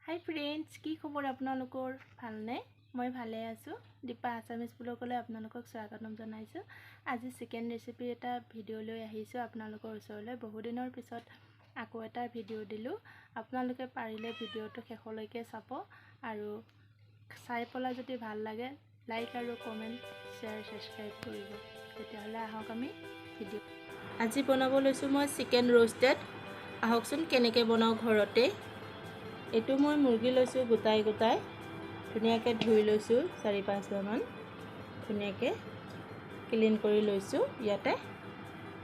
হাই friends, কি খবৰ আপোনালোকৰ? ভালনে? মই ভালে আছোঁ। দীপা আছামিজ ব্লগলৈ আপোনালোকক স্বাগতম জনাইছোঁ। আজি চিকেন ৰেচিপিৰ এটা ভিডিঅ' লৈ আহিছোঁ আপোনালোকৰ ওচৰলৈ। বহুদিনৰ পিছত আকৌ এটা ভিডিঅ' দিলোঁ। আপোনালোকে পাৰিলে ভিডিঅ'টো শেষলৈকে চাব আৰু চাই পেলাই যদি ভাল লাগে লাইক আৰু কমেণ্ট, শ্বেয়াৰ, ছাবস্ক্ৰাইব কৰিব। তেতিয়াহ'লে আহক আমি ভিডিঅ'। আজি বনাব লৈছোঁ মই চিকেন ৰোষ্টেড। আহকচোন কেনেকৈ বনাওঁ ঘৰতে। এইটো মই মুৰ্গী লৈছোঁ গোটাই ধুনীয়াকৈ ধুই লৈছোঁ 4-5বাৰমান ধুনীয়াকৈ ক্লিন কৰি লৈছোঁ ইয়াতে।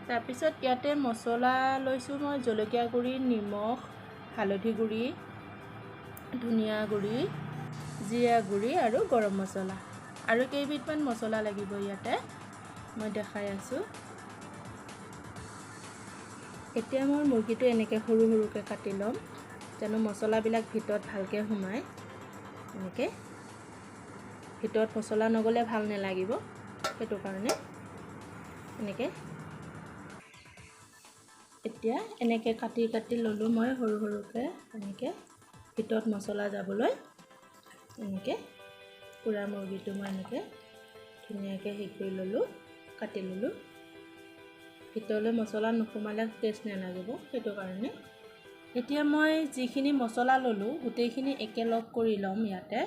তাৰপিছত ইয়াতে মছলা লৈছোঁ মই জলকীয়া গুড়ি, নিমখ, হালধি গুড়ি, ধনিয়া গুড়ি, জিৰা গুড়ি আৰু গৰম মছলা আৰু কেইবিধমান মছলা লাগিব ইয়াতে মই দেখাই আছোঁ। এতিয়া মই মুৰ্গীটো এনেকৈ সৰু সৰুকৈ কাটি ল'ম যেন মছলাবিলাক ভিতৰত ভালকৈ সোমায়। এনেকৈ ভিতৰত মছলা নগ'লে ভাল নালাগিব, সেইটো কাৰণে এনেকৈ এতিয়া এনেকৈ কাটি ল'লোঁ মই সৰু সৰুকৈ। এনেকৈ ভিতৰত মছলা যাবলৈ এনেকৈ পুৰা মুৰ্গীটো মই এনেকৈ ধুনীয়াকৈ কৰি ল'লোঁ, কাটি ল'লোঁ। ভিতৰলৈ মছলা নোসোমালে টেষ্ট নালাগিব, সেইটো কাৰণে। এতিয়া মই যিখিনি মছলা ল'লোঁ গোটেইখিনি একেলগ কৰি ল'ম ইয়াতে।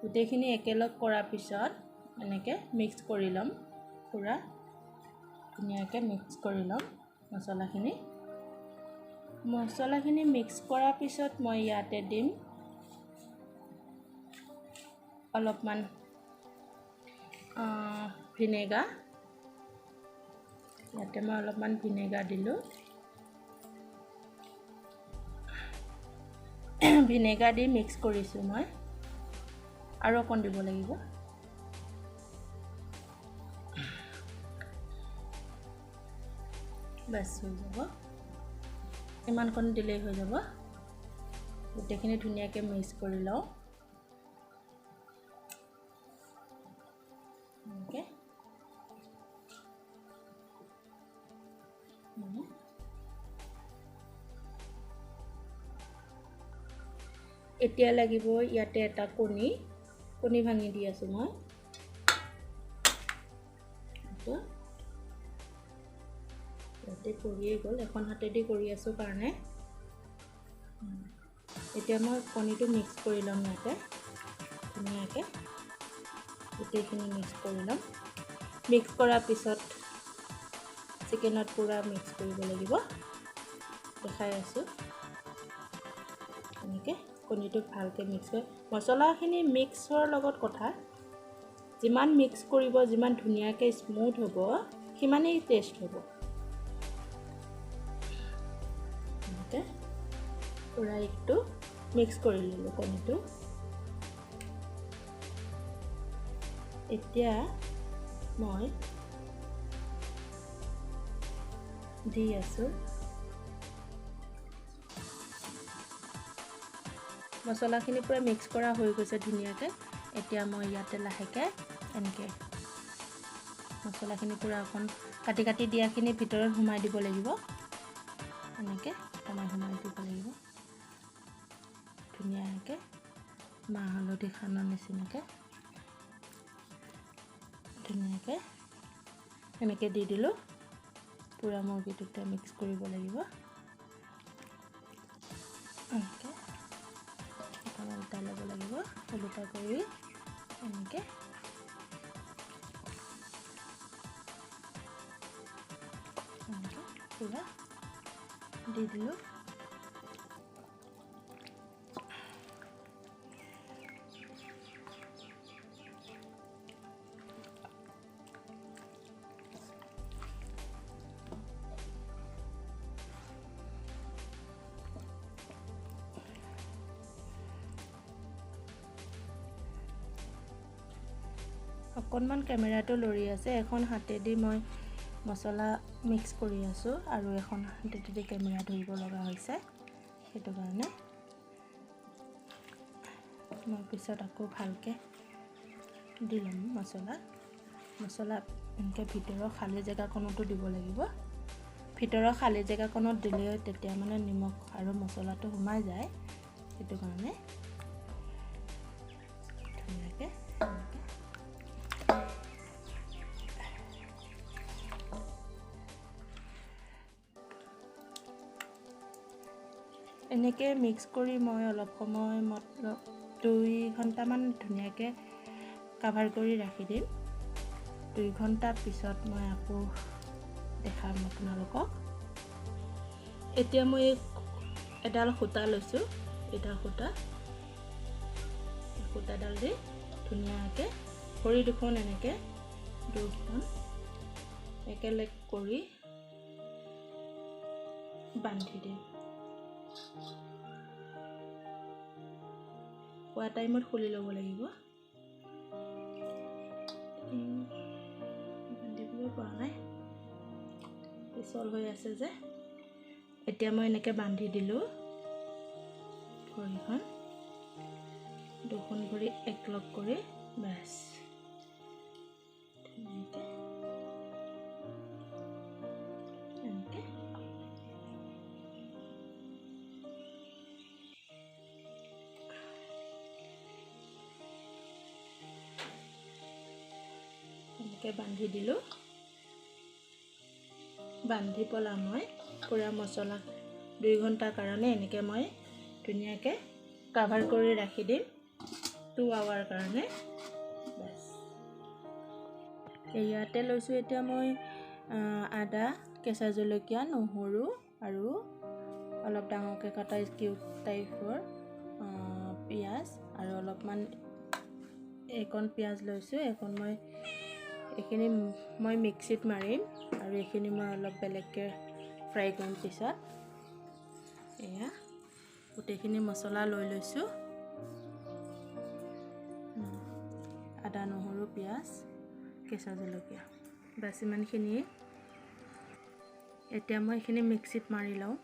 গোটেইখিনি একেলগ কৰাৰ পিছত এনেকৈ মিক্স কৰি ল'ম, পুৰা ধুনীয়াকৈ মিক্স কৰি ল'ম মছলাখিনি মিক্স কৰাৰ পিছত মই ইয়াতে দিম অলপমান ভিনেগাৰ। ইয়াতে মই অলপমান ভিনেগাৰ দিলোঁ। ভিনেগাৰ দি মিক্স কৰিছোঁ মই, আৰু অকণ দিব লাগিব। বাছ হৈ যাব, ইমানকণ দিলেই হৈ যাব। গোটেইখিনি ধুনীয়াকৈ মিক্স কৰি লওঁ এনেকৈ। এতিয়া লাগিব ইয়াতে এটা কণী ভাঙি দি আছোঁ মই। ইয়াতে কৰিয়ে গ'ল, এখন হাতেদি কৰি আছোঁ কাৰণে। এতিয়া মই কণীটো মিক্স কৰি ল'ম ইয়াতে ধুনীয়াকৈ, গোটেইখিনি মিক্স কৰি ল'ম। মিক্স কৰাৰ পিছত চিকেনত পূৰা মিক্স কৰিব লাগিব, দেখাই আছোঁ। এনেকৈ কণীটো ভালকৈ মিক্স কৰি, মছলাখিনি মিক্স হোৱাৰ লগত কথা, যিমান মিক্স কৰিব, যিমান ধুনীয়াকৈ স্মুথ হ'ব সিমানেই টেষ্ট হ'ব। এনেকৈ পূৰা এইটো মিক্স কৰি ল'লোঁ কণীটো। এতিয়া মই দি আছোঁ মছলাখিনি পূৰা মিক্স কৰা হৈ গৈছে ধুনীয়াকৈ। এতিয়া মই ইয়াতে লাহেকৈ এনেকৈ মছলাখিনি পূৰা অকণ কাটি দিয়াখিনি ভিতৰত সোমাই দিব লাগিব। এনেকৈ সোমাই দিব লাগিব ধুনীয়াকৈ, মাহ হালধি খানৰ নিচিনাকৈ ধুনীয়াকৈ এনেকৈ দি দিলোঁ। পূৰা মুৰ্গীটোতে মিক্স কৰিব লাগিব। এনেকৈ উল্টাই ল'ব লাগিব, উল্টা কৰি এনেকৈ পূৰা দি দিলোঁ। অকণমান কেমেৰাটো লৰি আছে, এখন হাতেদি মই মছলা মিক্স কৰি আছোঁ আৰু এখন হাতেদি কেমেৰা ধৰিব লগা হৈছে, সেইটো কাৰণে। মই পিছত আকৌ ভালকৈ দি ল'ম মছলা এনেকৈ ভিতৰৰ খালী জেগাকণতো দিব লাগিব। ভিতৰৰ খালী জেগাকণত দিলে তেতিয়া মানে নিমখ আৰু মছলাটো সোমাই যায়, সেইটো কাৰণে ধুনীয়াকৈ এনেকৈ মিক্স কৰি মই অলপ সময় মতলব 2 ঘণ্টামান ধুনীয়াকৈ কাভাৰ কৰি ৰাখি দিম। 2 ঘণ্টা পিছত মই আকৌ দেখাম আপোনালোকক। এতিয়া মই এডাল সূতা লৈছোঁ, এডাল সূতাডাল দি ধুনীয়াকৈ ভৰি দুখন এনেকৈ দুখন একেলগ কৰি বান্ধি দিম। খোৱা টাইমত খুলি ল'ব লাগিব। বান্ধিব পৰা নাই, পিছল হৈ আছে যে। এতিয়া মই এনেকৈ বান্ধি দিলোঁ। ভৰিখন দুখন ভৰি একলগ কৰি বাছ ধুনীয়াকৈ এনেকৈ বান্ধি দিলোঁ। বান্ধি পেলাই মই পুৰা মছলা 2 ঘণ্টাৰ কাৰণে এনেকৈ মই ধুনীয়াকৈ কাভাৰ কৰি ৰাখি দিম 2 আৱাৰ কাৰণে। বাছ ইয়াতে লৈছোঁ এতিয়া মই আদা, কেঁচা জলকীয়া, নহৰু আৰু অলপ ডাঙৰকৈ কটা কিউব টাইপৰ পিঁয়াজ আৰু অলপমান একণ পিঁয়াজ লৈছোঁ। এইখিনি মই মিক্সিত মাৰিম আৰু এইখিনি মই অলপ বেলেগকৈ ফ্ৰাই কৰিম পিছত। এয়া গোটেইখিনি মছলা লৈ লৈছোঁ, আদা, নহৰু, পিঁয়াজ, কেঁচা জলকীয়া, বাছ ইমানখিনিয়ে। এতিয়া মই এইখিনি মিক্সিত মাৰি লওঁ,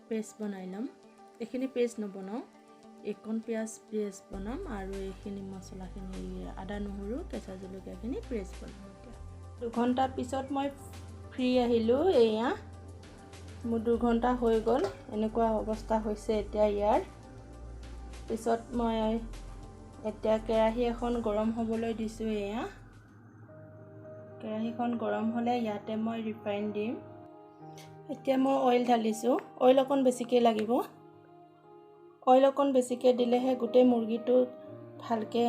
পেষ্ট বনাই ল'ম। এইখিনি পেষ্ট নবনাওঁ, একণ পিঁয়াজ পেষ্ট বনাম আৰু এইখিনি মছলাখিনি আদা, নহৰু, কেঁচা জলকীয়াখিনি পেষ্ট বনাম। এতিয়া 2 ঘণ্টা পিছত মই ফ্ৰী আহিলোঁ। এয়া মোৰ 2 ঘণ্টা হৈ গ'ল, এনেকুৱা অৱস্থা হৈছে এতিয়া ইয়াৰ। পিছত মই এতিয়া কেৰাহী এখন গৰম হ'বলৈ দিছোঁ। এয়া কেৰাহীখন গৰম হ'লে ইয়াতে মই ৰিফাইন দিম। এতিয়া মই অইল ঢালিছোঁ, অইল অকণ বেছিকৈ লাগিব। অইল অকণ বেছিকৈ দিলেহে গোটেই মুৰ্গীটো ভালকৈ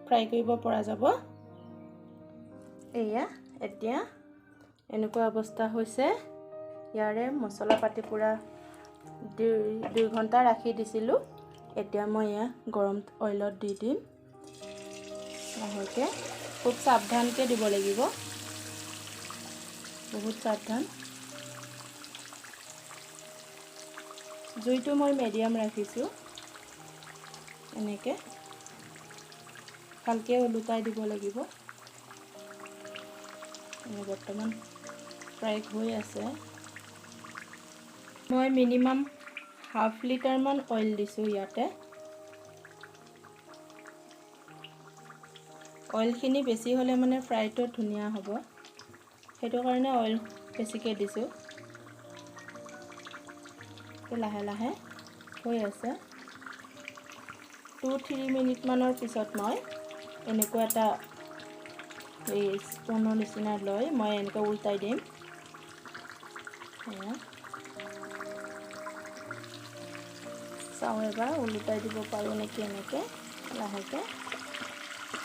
ফ্ৰাই কৰিব পৰা যাব। এয়া এতিয়া এনেকুৱা অৱস্থা হৈছে ইয়াৰে। মছলা পাতি পূৰা 2 ঘণ্টা ৰাখি দিছিলোঁ। এতিয়া মই এয়া গৰম অইলত দি দিম। লাহেকৈ খুব সাৱধানকৈ দিব লাগিব, বহুত সাৱধান। জুইটো মই মিডিয়াম ৰাখিছোঁ। এনেকৈ ভালকৈ ওলোটাই দিব লাগিব। বৰ্তমান ফ্ৰাই হৈ আছে। মই মিনিমাম ½ লিটাৰমান অইল দিছোঁ ইয়াতে। অইলখিনি বেছি হ'লে মানে ফ্ৰাইটো ধুনীয়া হ'ব, সেইটো কাৰণে অইল বেছিকৈ দিছোঁ। লাহে লাহে হৈ আছে। 2-3 মিনিটমানৰ পিছত মই এনেকুৱা এটা স্পুনৰ নিচিনা লৈ মই এনেকৈ উল্টাই দিম। চাওঁ এবাৰ উল্টাই দিব পাৰোঁ নেকি। এনেকৈ লাহেকৈ,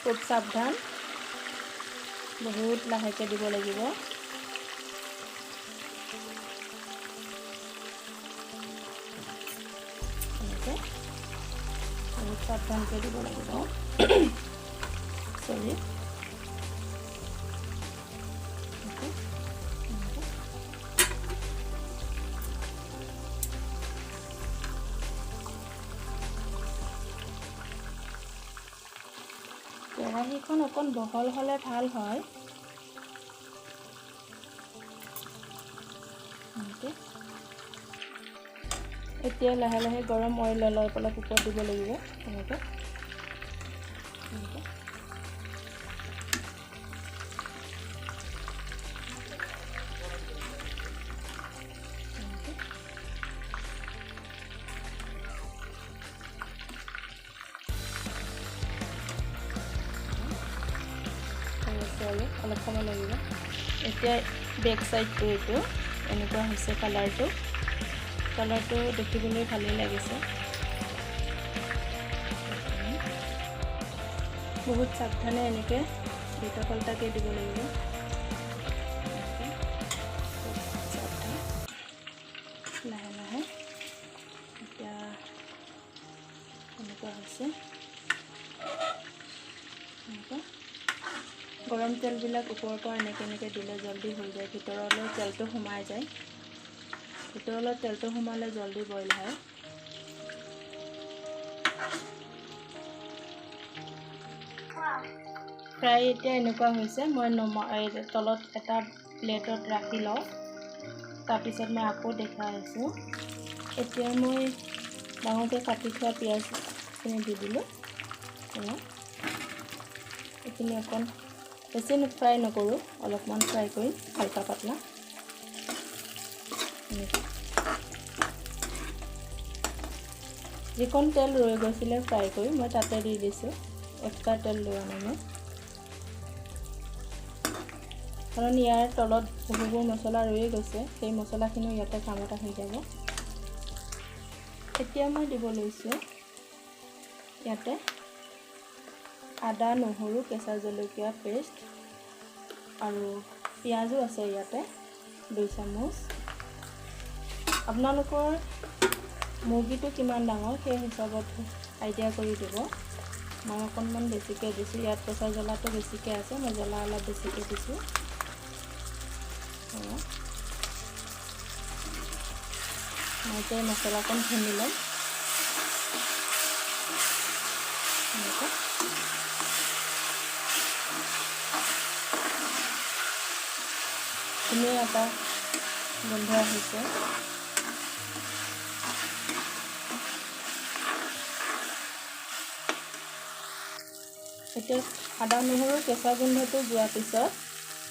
খুব সাৱধান, বহুত লাহেকৈ দিব লাগিব। এনেকৈ বহুত সাৱধানকৈ দিব লাগিব। চৰি কেৰাহীখন অকণ বহল হ'লে ভাল হয়। এতিয়া লাহে লাহে গৰম অইল লৈ পেলাই ওপৰত দিব লাগিব। এনেকৈ আৰু অলপ সময় লাগিব। এতিয়া বেক চাইডটো এইটো এনেকুৱা হৈছে কালাৰটো দেখিবলৈ ভালেই লাগিছে। বহুত সাৱধানে এনেকৈ দুটা পাল্টাকৈ দিব লাগিব। লাহে লাহে এতিয়া এনেকুৱা হৈছে। গৰম তেলবিলাক ওপৰৰ পৰা এনেকৈ দিলে জলদি হৈ যায়, ভিতৰলৈ তেলটো সোমাই যায়। ভিতৰলৈ তেলটো সোমালে জলদি বইল হয়। ফ্ৰাই এতিয়া এনেকুৱা হৈছে। মই তলত এটা প্লেটত ৰাখি লওঁ, তাৰপিছত মই আকৌ দেখাই আছোঁ। এতিয়া মই ডাঙৰকৈ কাটি থোৱা পিঁয়াজখিনি দি দিলোঁ। এইখিনি অকণ বেছি ফ্ৰাই নকৰোঁ, অলপমান ফ্ৰাই কৰি হালকা পাতলা। যিকণ তেল ৰৈ গৈছিলে ফ্ৰাই কৰি মই তাতে দি দিছোঁ, এক্সট্ৰা তেল লোৱা নাই মই, কাৰণ ইয়াৰ তলত বহুবোৰ মছলা ৰৈ গৈছে। সেই মছলাখিনিও ইয়াতে কামত আহি যাব। এতিয়া মই দিব লৈছোঁ ইয়াতে আদা, নহৰু, কেঁচা জলকীয়া পেষ্ট আৰু পিঁয়াজো আছে ইয়াতে 2 চামুচ। আপোনালোকৰ মুৰ্গীটো কিমান ডাঙৰ সেই হিচাপত আইডিয়া কৰি দিব। মই অকণমান বেছিকৈ দিছোঁ, ইয়াত কেঁচা জ্বলাটো বেছিকৈ আছে, মই জ্বলা অলপ বেছিকৈ দিছোঁ। মই এতিয়া মছলাকণ ভুনি ল'ম। ধুনীয়া এটা গোন্ধ আহিছে। এতিয়া আদা নহৰু কেঁচা গোন্ধটো যোৱাৰ পিছত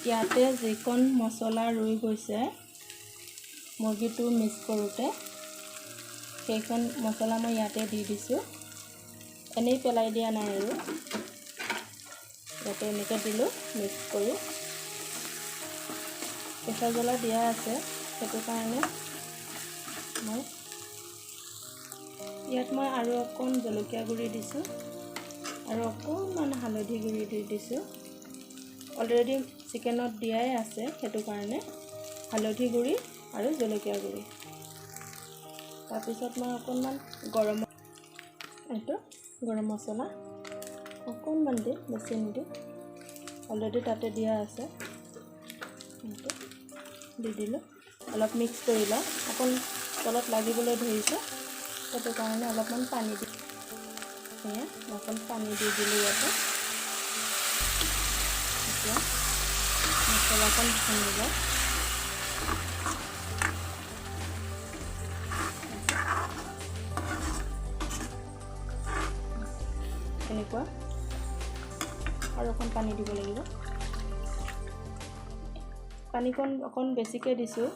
ইয়াতে যিকণ মছলা ৰৈ গৈছে মুৰ্গীটো মিক্স কৰোঁতে, সেইখন মছলা মই ইয়াতে দি দিছোঁ। এনেই পেলাই দিয়া নাই আৰু ইয়াতে এনেকৈ দিলোঁ মিক্স কৰি। কেঁচা জ্বলা দিয়া আছে, সেইটো কাৰণে ইয়াত মই আৰু অকণ জলকীয়া গুড়ি দিছোঁ আৰু অকণমান হালধি গুড়ি দি দিছোঁ। অলৰেডি চিকেনত দিয়াই আছে, সেইটো কাৰণে হালধি গুড়ি আৰু জলকীয়া গুড়ি। তাৰপিছত মই অকণমান গৰম মছলা অকণমান দিম, বেছি নিদিওঁ, অলৰেডি তাতে দিয়া আছে। দি দিলোঁ, অলপ মিক্স কৰি লওঁ। অকণ তলত লাগিবলৈ ধৰিছে, সেইটো কাৰণে অলপমান পানী দি অকণ পানী দি দিলোঁ ইয়াতে। এতিয়া মছলাকণ ভুনি লওঁ। এনেকুৱা আৰু অকণ পানী দিব লাগিব। পানীকণ অকণ বেছিকৈ দিছোঁ।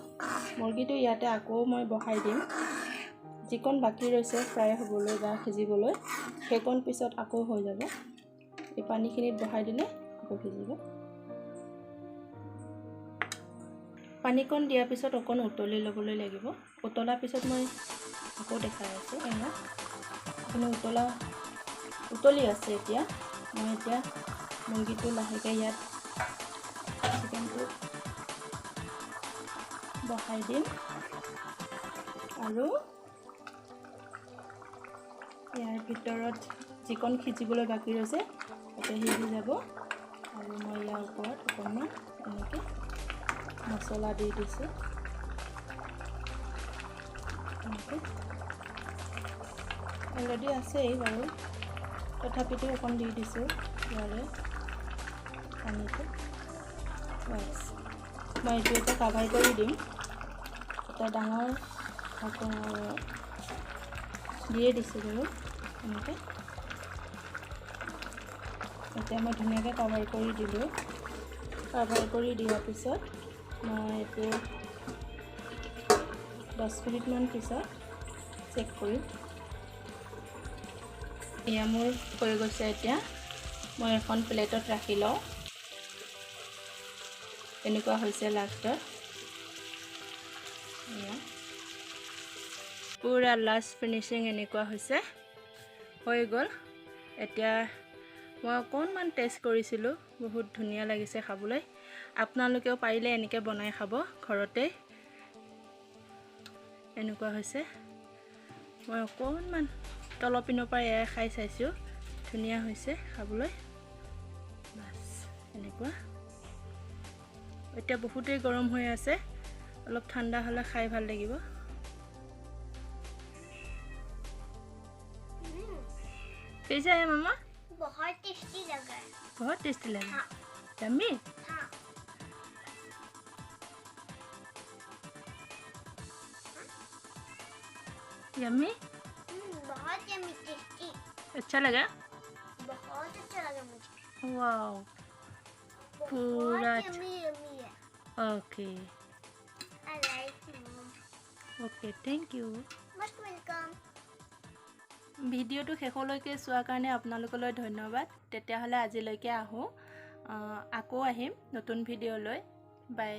মুৰ্গীটো ইয়াতে আকৌ মই বহাই দিম। যিকণ বাকী ৰৈছে ফ্ৰাই হ'বলৈ বা সিজিবলৈ, সেইকণ পিছত আকৌ হৈ যাব। এই পানীখিনিত বহাই দিলে আকৌ সিজিব। পানীকণ দিয়াৰ পিছত অকণ উতলি ল'বলৈ লাগিব। উতলাৰ পিছত মই আকৌ দেখাই আছোঁ। এইখিনি উতলি আছে। এতিয়া মই মুৰ্গীটো লাহেকৈ ইয়াত চিকেনটো বহাই দিম আৰু ইয়াৰ ভিতৰত যিকণ সিজিবলৈ বাকী ৰৈছে তাতে সিজি যাব। আৰু মই ইয়াৰ ওপৰত অকণমান এনেকৈ মছলা দি দিছোঁ। অলৰেডি আছেই বাৰু, তথাপিতো অকণ দি দিছোঁ ইয়াৰে পানীটো। মই এইটো এটা কাভাৰ কৰি দিম। এটা ডাঙৰ দিয়ে দিছোঁ বাৰু এনেকৈ। এতিয়া মই ধুনীয়াকৈ কাভাৰ কৰি দিলোঁ। কাভাৰ কৰি দিয়াৰ পিছত মই এইটো 10 মিনিটমান পিছত চেক কৰিম। এয়া মোৰ হৈ গৈছে। এতিয়া মই এখন প্লেটত ৰাখি লওঁ। এনেকুৱা হৈছে লাষ্টত পুৰা লাষ্ট ফিনিচিং এনেকুৱা হৈছে হৈ গ'ল। এতিয়া মই অকণমান টেষ্ট কৰিছিলোঁ, বহুত ধুনীয়া লাগিছে খাবলৈ। আপোনালোকেও পাৰিলে এনেকৈ বনাই খাব ঘৰতে। এনেকুৱা হৈছে। মই অকণমান তলৰ পিনৰ পৰা এয়াই খাই চাইছোঁ, ধুনীয়া হৈছে খাবলৈ। বাছ এনেকুৱা। এতিয়া বহুতেই গৰম হৈ আছে, অলপ ঠাণ্ডা হ'লে খাই ভাল লাগিব। कैसा है मम्मा? बहुत टेस्टी लगा है। बहुत टेस्टी लगा। हाँ। यम्मी? हाँ। यम्मी? बहुत यम्मी टेस्टी। अच्छा लगा? बहुत अच्छा लगा मुझे। वाओ पूरा यम्मी यम्मी है। Okay I like mom. Okay thank you. Most welcome. ভিডিঅ'টো শেষলৈকে চোৱাৰ কাৰণে আপোনালোকলৈ ধন্যবাদ। তেতিয়াহ'লে আজিলৈকে আহোঁ, আকৌ আহিম নতুন ভিডিঅ' লৈ। বাই।